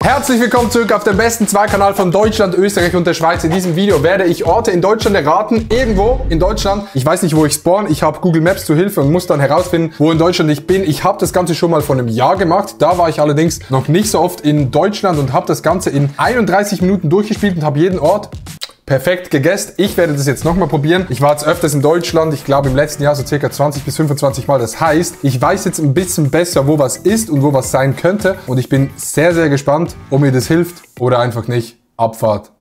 Herzlich willkommen zurück auf dem besten Zweikanal von Deutschland, Österreich und der Schweiz. In diesem Video werde ich Orte in Deutschland erraten, irgendwo in Deutschland. Ich weiß nicht, wo ich spawn. Ich habe Google Maps zur Hilfe und muss dann herausfinden, wo in Deutschland ich bin. Ich habe das Ganze schon mal vor einem Jahr gemacht. Da war ich allerdings noch nicht so oft in Deutschland und habe das Ganze in 31 Minuten durchgespielt und habe jeden Ort perfekt gegessen. Ich werde das jetzt nochmal probieren. Ich war jetzt öfters in Deutschland, ich glaube im letzten Jahr so circa 20 bis 25 Mal. Das heißt, ich weiß jetzt ein bisschen besser, wo was ist und wo was sein könnte. Und ich bin sehr, sehr gespannt, ob mir das hilft oder einfach nicht. Abfahrt.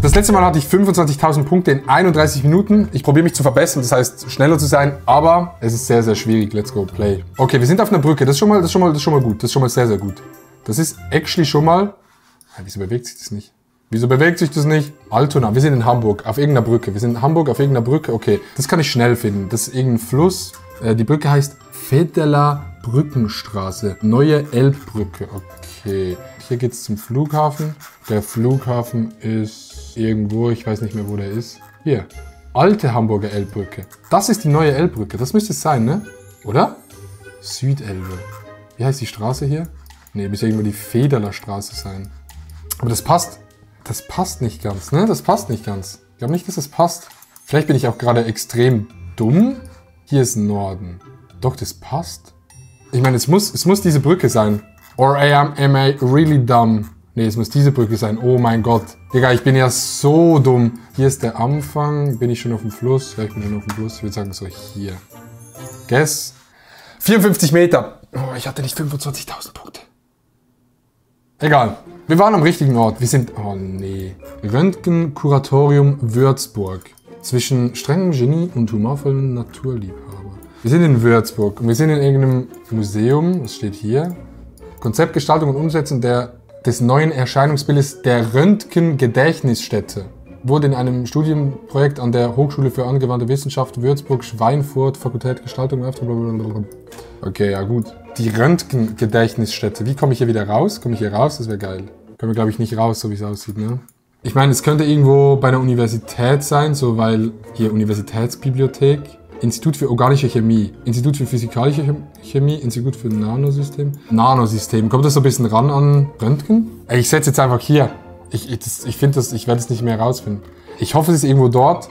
Das letzte Mal hatte ich 25.000 Punkte in 31 Minuten. Ich probiere mich zu verbessern, das heißt schneller zu sein, aber es ist sehr, sehr schwierig. Let's go, play. Okay, wir sind auf einer Brücke. Das ist schon mal gut. Das ist schon mal sehr, sehr gut. Das ist actually schon mal... Wieso bewegt sich das nicht? Wieso bewegt sich das nicht? Altona, wir sind in Hamburg, auf irgendeiner Brücke. Wir sind in Hamburg auf irgendeiner Brücke. Okay, das kann ich schnell finden. Das ist irgendein Fluss. Die Brücke heißt Vedeler Brückenstraße. Neue Elbbrücke. Okay, hier geht's zum Flughafen. Der Flughafen ist irgendwo, ich weiß nicht mehr, wo der ist. Hier, alte Hamburger Elbbrücke. Das ist die neue Elbbrücke. Das müsste es sein, ne? Oder? Südelbe. Wie heißt die Straße hier? Ne, müsste irgendwo die Vedeler Straße sein. Aber das passt. Das passt nicht ganz, ne? Das passt nicht ganz. Ich glaube nicht, dass das passt. Vielleicht bin ich auch gerade extrem dumm. Hier ist Norden. Doch, das passt. Ich meine, es muss diese Brücke sein. Or am I really dumb? Ne, es muss diese Brücke sein. Oh mein Gott. Digga, ich bin ja so dumm. Hier ist der Anfang. Bin ich schon auf dem Fluss? Ja, ich bin schon auf dem Fluss. Ich würde sagen so hier. Guess. 54 Meter. Oh, ich hatte nicht 25.000 Punkte. Egal. Wir waren am richtigen Ort. Wir sind... Oh nee. Röntgenkuratorium Würzburg. Zwischen strengem Genie und humorvollen Naturliebhaber. Wir sind in Würzburg und wir sind in irgendeinem Museum. Was steht hier? Konzeptgestaltung und Umsetzung des neuen Erscheinungsbildes der Röntgen-Gedächtnisstätte. Wurde in einem Studienprojekt an der Hochschule für angewandte Wissenschaft Würzburg-Schweinfurt, Fakultät Gestaltung. Okay, ja gut. Die Röntgen-Gedächtnisstätte. Wie komme ich hier wieder raus? Komme ich hier raus? Das wäre geil. Können wir, glaube ich, nicht raus, so wie es aussieht, ne? Ich meine, es könnte irgendwo bei einer Universität sein, so weil hier Universitätsbibliothek, Institut für organische Chemie, Institut für physikalische Chemie, Institut für Nanosystem. Nanosystem. Kommt das so ein bisschen ran an Röntgen? Ey, ich setze jetzt einfach hier. Ich finde das, ich werde es nicht mehr rausfinden. Ich hoffe, es ist irgendwo dort.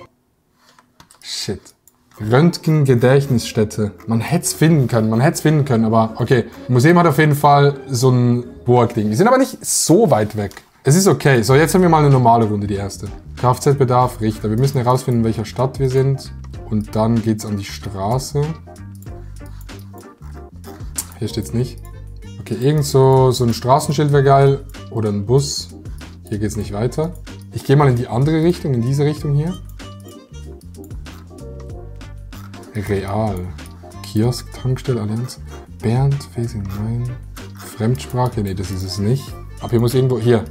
Shit. Röntgen-Gedächtnisstätte. Man hätte es finden können, aber okay. Das Museum hat auf jeden Fall so ein Burgding. Wir sind aber nicht so weit weg. Es ist okay. So, jetzt haben wir mal eine normale Runde, die erste. Kfz-Bedarf, Richter. Wir müssen herausfinden, in welcher Stadt wir sind. Und dann geht's an die Straße. Hier steht's nicht. Okay, irgend so ein Straßenschild wäre geil. Oder ein Bus. Hier geht's nicht weiter. Ich gehe mal in die andere Richtung, in diese Richtung hier. Real. Kiosk, Tankstelle, Allianz. Bernd, Facing 9. Fremdsprache, nee, das ist es nicht. Aber hier muss irgendwo, hier.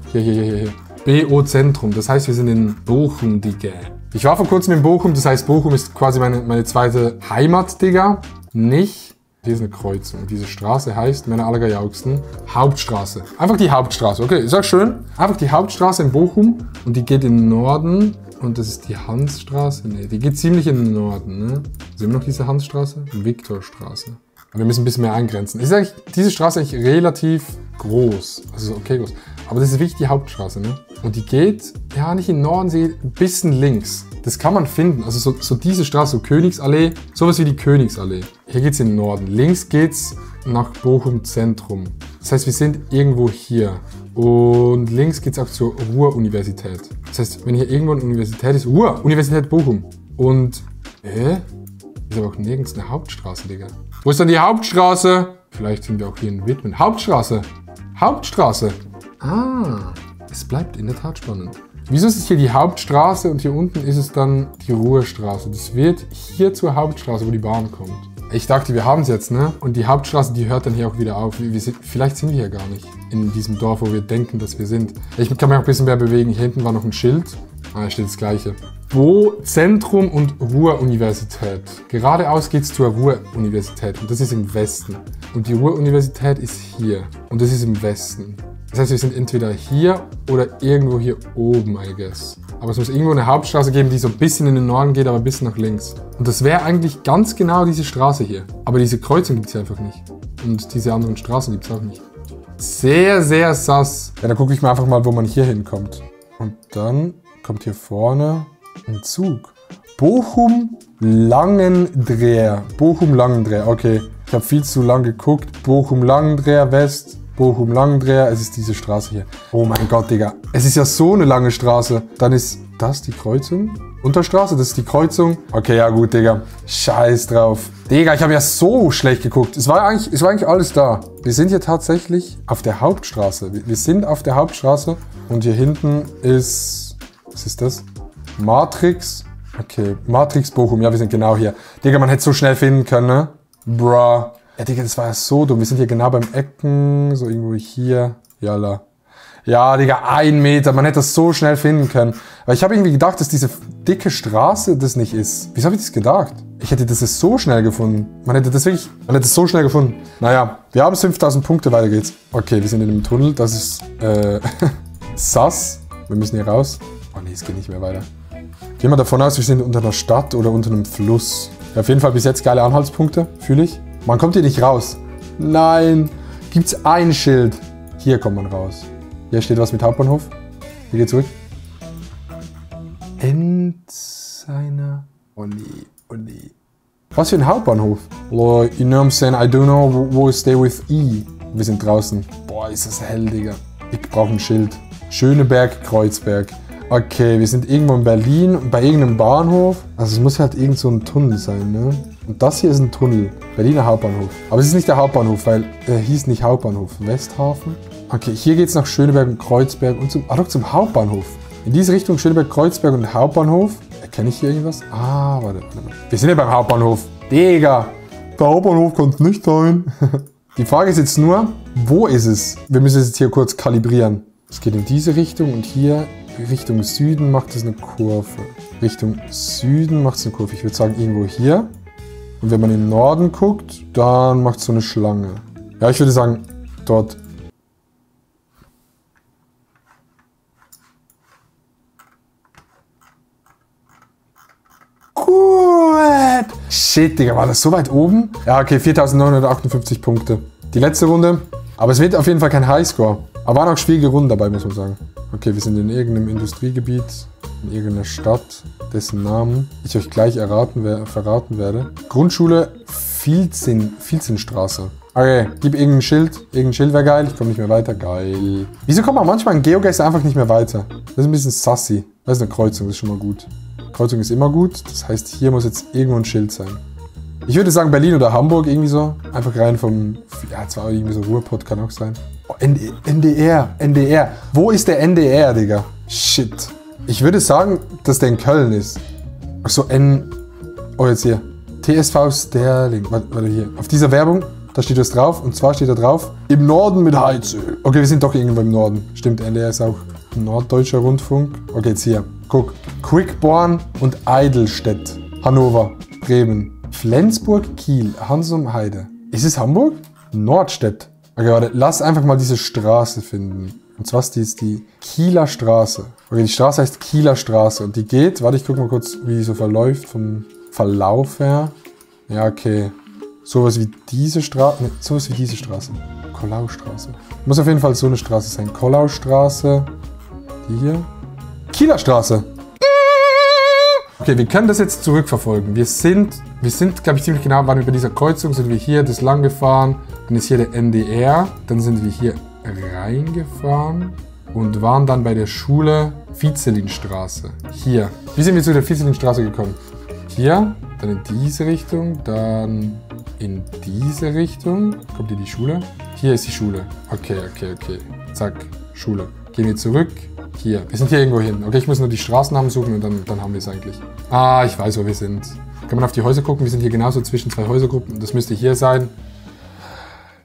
BO Zentrum, das heißt, wir sind in Bochum, Digga. Ich war vor kurzem in Bochum, das heißt, Bochum ist quasi meine zweite Heimat, Digga. Nicht. Hier ist eine Kreuzung. Diese Straße heißt, meine allergeilsten, Hauptstraße. Einfach die Hauptstraße, okay, ist auch schön. Einfach die Hauptstraße in Bochum und die geht in den Norden. Und das ist die Hansstraße? Ne, die geht ziemlich in den Norden, ne? Sehen wir noch diese Hansstraße? Viktorstraße. Aber wir müssen ein bisschen mehr eingrenzen. Ist eigentlich, diese Straße ist eigentlich relativ groß. Also okay groß. Aber das ist wirklich die Hauptstraße, ne? Und die geht, ja, nicht in den Norden, sie geht ein bisschen links. Das kann man finden. Also so diese Straße, so Königsallee, sowas wie die Königsallee. Hier geht's in den Norden. Links geht's nach Bochum Zentrum. Das heißt, wir sind irgendwo hier. Und links geht's auch zur Ruhr-Universität. Das heißt, wenn hier irgendwo eine Universität ist, Ruhr-Universität Bochum. Und, ist aber auch nirgends eine Hauptstraße, Digga. Wo ist dann die Hauptstraße? Vielleicht sind wir auch hier in Widmen. Hauptstraße. Hauptstraße. Ah, es bleibt in der Tat spannend. Wieso ist es hier die Hauptstraße und hier unten ist es dann die Ruhrstraße? Das wird hier zur Hauptstraße, wo die Bahn kommt. Ich dachte, wir haben es jetzt, ne? Und die Hauptstraße, die hört dann hier auch wieder auf. Vielleicht sind wir hier gar nicht in diesem Dorf, wo wir denken, dass wir sind. Ich kann mich auch ein bisschen mehr bewegen. Hier hinten war noch ein Schild. Ah, hier steht das Gleiche. Wo Zentrum und Ruhr-Universität. Geradeaus geht es zur Ruhr-Universität und das ist im Westen. Und die Ruhr-Universität ist hier und das ist im Westen. Das heißt, wir sind entweder hier oder irgendwo hier oben, I guess. Aber es muss irgendwo eine Hauptstraße geben, die so ein bisschen in den Norden geht, aber ein bisschen nach links. Und das wäre eigentlich ganz genau diese Straße hier. Aber diese Kreuzung gibt es hier einfach nicht. Und diese anderen Straßen gibt es auch nicht. Sehr, sehr sass. Ja, dann gucke ich mir einfach mal, wo man hier hinkommt. Und dann kommt hier vorne ein Zug. Bochum-Langendreher. Bochum-Langendreher, okay. Ich habe viel zu lang geguckt. Bochum-Langendreher West. Bochum-Langendreher. Es ist diese Straße hier. Oh mein Gott, Digga. Es ist ja so eine lange Straße. Dann ist das die Kreuzung. Unterstraße, das ist die Kreuzung. Okay, ja gut, Digga. Scheiß drauf. Digga, ich habe ja so schlecht geguckt. Es war eigentlich alles da. Wir sind hier tatsächlich auf der Hauptstraße. Wir sind auf der Hauptstraße. Und hier hinten ist... Was ist das? Matrix. Okay, Matrix Bochum. Ja, wir sind genau hier. Digga, man hätte so schnell finden können, ne? Bruh. Ja, Digga, das war ja so dumm. Wir sind hier genau beim Ecken. So irgendwo hier. Jalla. Ja, Digga, 1 Meter. Man hätte das so schnell finden können. Aber ich habe irgendwie gedacht, dass diese dicke Straße das nicht ist. Wieso habe ich das gedacht? Ich hätte das so schnell gefunden. Man hätte es so schnell gefunden. Naja, wir haben 5000 Punkte. Weiter geht's. Okay, wir sind in einem Tunnel. Das ist, sass. Wir müssen hier raus. Oh nee, es geht nicht mehr weiter. Gehen wir davon aus, wir sind unter einer Stadt oder unter einem Fluss. Ja, auf jeden Fall bis jetzt geile Anhaltspunkte. Fühle ich. Man kommt hier nicht raus. Nein. Gibt's ein Schild. Hier kommt man raus. Hier steht was mit Hauptbahnhof. Hier geht zurück. Endseiner. Oh nee, oh nee. Was für ein Hauptbahnhof? Oh, you know what I'm saying? I don't know wo is there with E. Wir sind draußen. Boah, ist das hell, Digga. Ich brauche ein Schild. Schöneberg, Kreuzberg. Okay, wir sind irgendwo in Berlin, bei irgendeinem Bahnhof. Also es muss halt irgend so ein Tunnel sein, ne? Und das hier ist ein Tunnel. Berliner Hauptbahnhof. Aber es ist nicht der Hauptbahnhof, weil er hieß nicht Hauptbahnhof. Westhafen. Okay, hier geht es nach Schöneberg und Kreuzberg und zum Hauptbahnhof. In diese Richtung Schöneberg, Kreuzberg und Hauptbahnhof. Erkenne ich hier irgendwas? Ah, warte. Wir sind ja beim Hauptbahnhof. Digga, der Hauptbahnhof kann es nicht sein. Die Frage ist jetzt nur, wo ist es? Wir müssen es jetzt hier kurz kalibrieren. Es geht in diese Richtung und hier Richtung Süden macht es eine Kurve. Richtung Süden macht es eine Kurve. Ich würde sagen irgendwo hier. Und wenn man im Norden guckt, dann macht es so eine Schlange. Ja, ich würde sagen dort. Gut. Shit, Digga, war das so weit oben? Ja, okay, 4958 Punkte. Die letzte Runde. Aber es wird auf jeden Fall kein Highscore. Aber waren auch schwierige Runden dabei, muss man sagen. Okay, wir sind in irgendeinem Industriegebiet, in irgendeiner Stadt, dessen Namen ich euch gleich verraten werde. Grundschule Filzenstraße. Okay, gib irgendein Schild. Irgendein Schild wäre geil. Ich komme nicht mehr weiter. Geil. Wieso kommt man manchmal in GeoGuessr einfach nicht mehr weiter? Das ist ein bisschen sassy. Das ist eine Kreuzung, das ist schon mal gut. Kreuzung ist immer gut. Das heißt, hier muss jetzt irgendwo ein Schild sein. Ich würde sagen Berlin oder Hamburg irgendwie so. Einfach rein vom... Ja, zwar irgendwie so Ruhrpott kann auch sein. Oh, NDR. Wo ist der NDR, Digga? Shit. Ich würde sagen, dass der in Köln ist. Achso, Oh, jetzt hier. TSV Sterling. Warte, hier. Auf dieser Werbung, da steht was drauf. Und zwar steht da drauf, im Norden mit Heizöl. Okay, wir sind doch irgendwo im Norden. Stimmt, NDR ist auch Norddeutscher Rundfunk. Okay, jetzt hier. Guck. Quickborn und Eidelstedt. Hannover. Bremen. Flensburg, Kiel, Hansum-Heide. Ist es Hamburg? Nordstedt. Okay, warte, lass einfach mal diese Straße finden. Und zwar ist die Kieler Straße. Okay, die Straße heißt Kieler Straße. Und die geht, warte, ich guck mal kurz, wie die so verläuft, vom Verlauf her. Ja, okay. Sowas wie diese Straße. Ne, sowas wie diese Straße. Kollaustraße. Muss auf jeden Fall so eine Straße sein. Kollaustraße. Die hier. Kieler Straße. Okay, wir können das jetzt zurückverfolgen. Wir sind, glaube ich, ziemlich genau, waren wir bei dieser Kreuzung, sind wir hier das lang gefahren, dann ist hier der NDR, dann sind wir hier reingefahren und waren dann bei der Schule Vizelinstraße. Hier. Wie sind wir zu der Vizelinstraße gekommen? Hier, dann in diese Richtung, dann in diese Richtung. Kommt hier die Schule? Hier ist die Schule. Okay. Zack, Schule. Gehen wir zurück. Hier. Wir sind hier irgendwo hin. Okay, ich muss nur die Straßennamen suchen und dann haben wir es eigentlich. Ah, ich weiß, wo wir sind. Kann man auf die Häuser gucken? Wir sind hier genauso zwischen zwei Häusergruppen. Das müsste hier sein.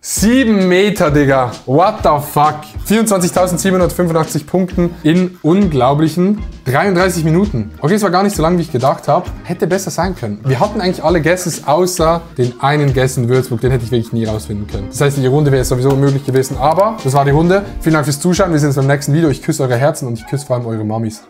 7 Meter, Digga. What the fuck? 24.785 Punkten in unglaublichen 33 Minuten. Okay, es war gar nicht so lang, wie ich gedacht habe. Hätte besser sein können. Wir hatten eigentlich alle Guesses, außer den einen Guess in Würzburg. Den hätte ich wirklich nie rausfinden können. Das heißt, die Runde wäre sowieso unmöglich gewesen. Aber das war die Runde. Vielen Dank fürs Zuschauen. Wir sehen uns beim nächsten Video. Ich küsse eure Herzen und ich küsse vor allem eure Mamis.